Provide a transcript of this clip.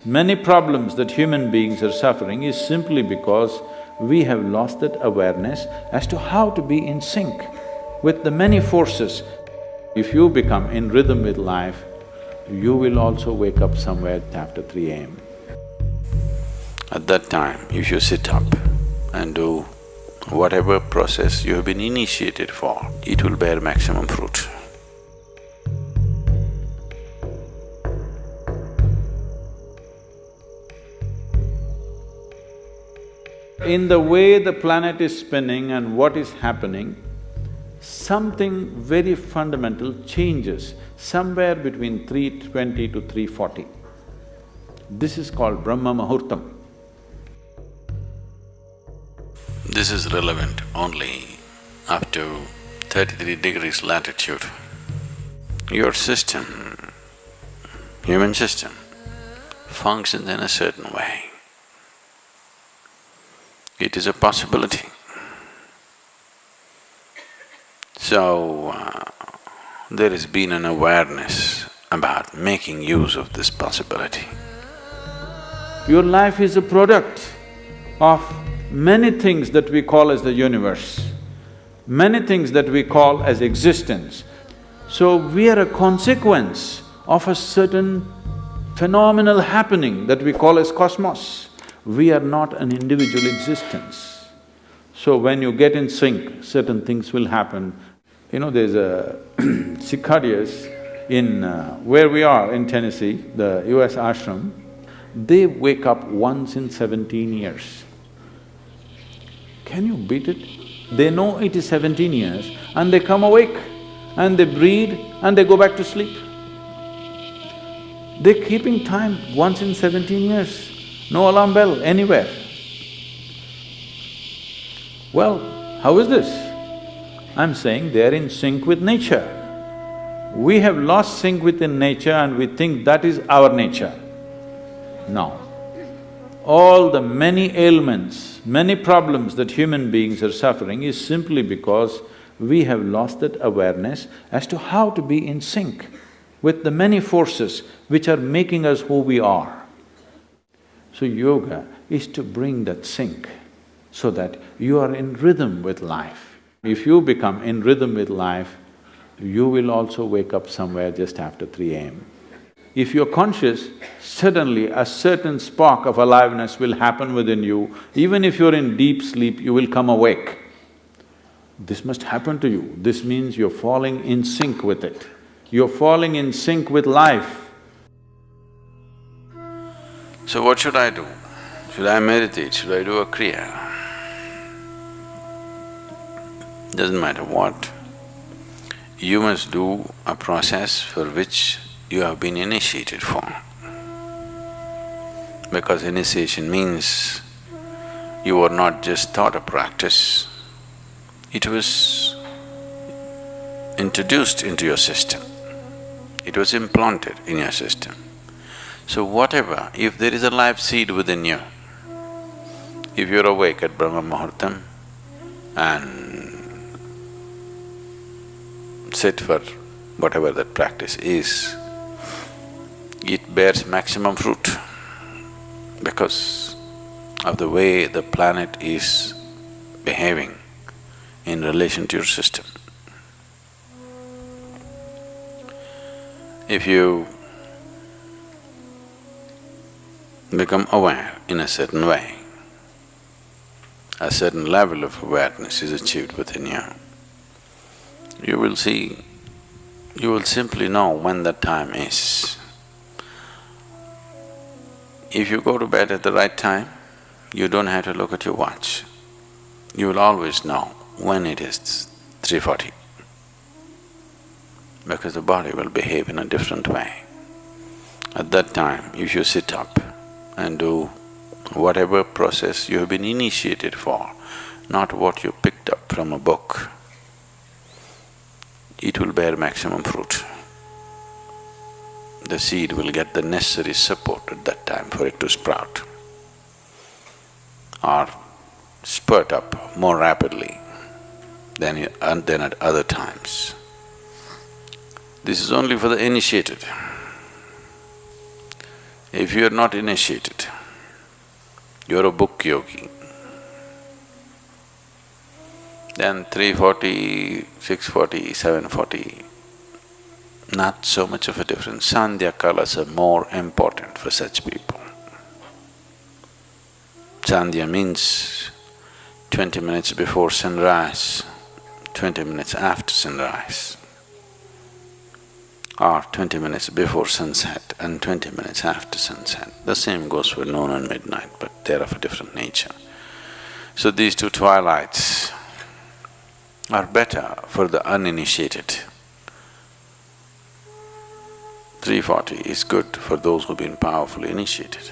Many problems that human beings are suffering is simply because we have lost that awareness as to how to be in sync with the many forces. If you become in rhythm with life, you will also wake up somewhere after 3 a.m. At that time, if you sit up and do whatever process you have been initiated for, it will bear maximum fruit. In the way the planet is spinning and what is happening, something very fundamental changes somewhere between 3:20 to 3:40. This is called Brahma Muhurtam. This is relevant only up to 33 degrees latitude. Your system, human system, functions in a certain way. It is a possibility. So, there has been an awareness about making use of this possibility. Your life is a product of many things that we call as the universe, many things that we call as existence. So we are a consequence of a certain phenomenal happening that we call as cosmos. We are not an individual existence. So when you get in sync, certain things will happen. You know, there's a cicadas in where we are in Tennessee, the US ashram, they wake up once in 17 years. Can you beat it? They know it is 17 years and they come awake and they breathe and they go back to sleep. They're keeping time once in 17 years, no alarm bell anywhere. Well, how is this? I'm saying they're in sync with nature. We have lost sync within nature and we think that is our nature. No. All the many ailments, many problems that human beings are suffering is simply because we have lost that awareness as to how to be in sync with the many forces which are making us who we are. So yoga is to bring that sync so that you are in rhythm with life. If you become in rhythm with life, you will also wake up somewhere just after 3 a.m. If you're conscious, suddenly a certain spark of aliveness will happen within you. Even if you're in deep sleep, you will come awake. This must happen to you. This means you're falling in sync with it. You're falling in sync with life. So what should I do? Should I meditate? Should I do a kriya? Doesn't matter what. You must do a process for which you have been initiated for. Because initiation means you were not just taught a practice, it was introduced into your system, it was implanted in your system. So whatever, if there is a life seed within you, if you're awake at Brahma Muhurtam and sit for whatever that practice is, it bears maximum fruit because of the way the planet is behaving in relation to your system. If you become aware in a certain way, a certain level of awareness is achieved within you, you will see, you will simply know when the time is. If you go to bed at the right time, you don't have to look at your watch. You will always know when it is 3:40, because the body will behave in a different way. At that time, if you sit up and do whatever process you have been initiated for, not what you picked up from a book, it will bear maximum fruit. The seed will get the necessary support at that time for it to sprout or spurt up more rapidly than at other times. This is only for the initiated. If you're not initiated, you're a book yogi, then 340, 640, 740, not so much of a difference. Sandhya kalas are more important for such people. Sandhya means 20 minutes before sunrise, 20 minutes after sunrise, or 20 minutes before sunset and 20 minutes after sunset. The same goes for noon and midnight, but they're of a different nature. So these two twilights are better for the uninitiated. 340 is good for those who've been powerfully initiated.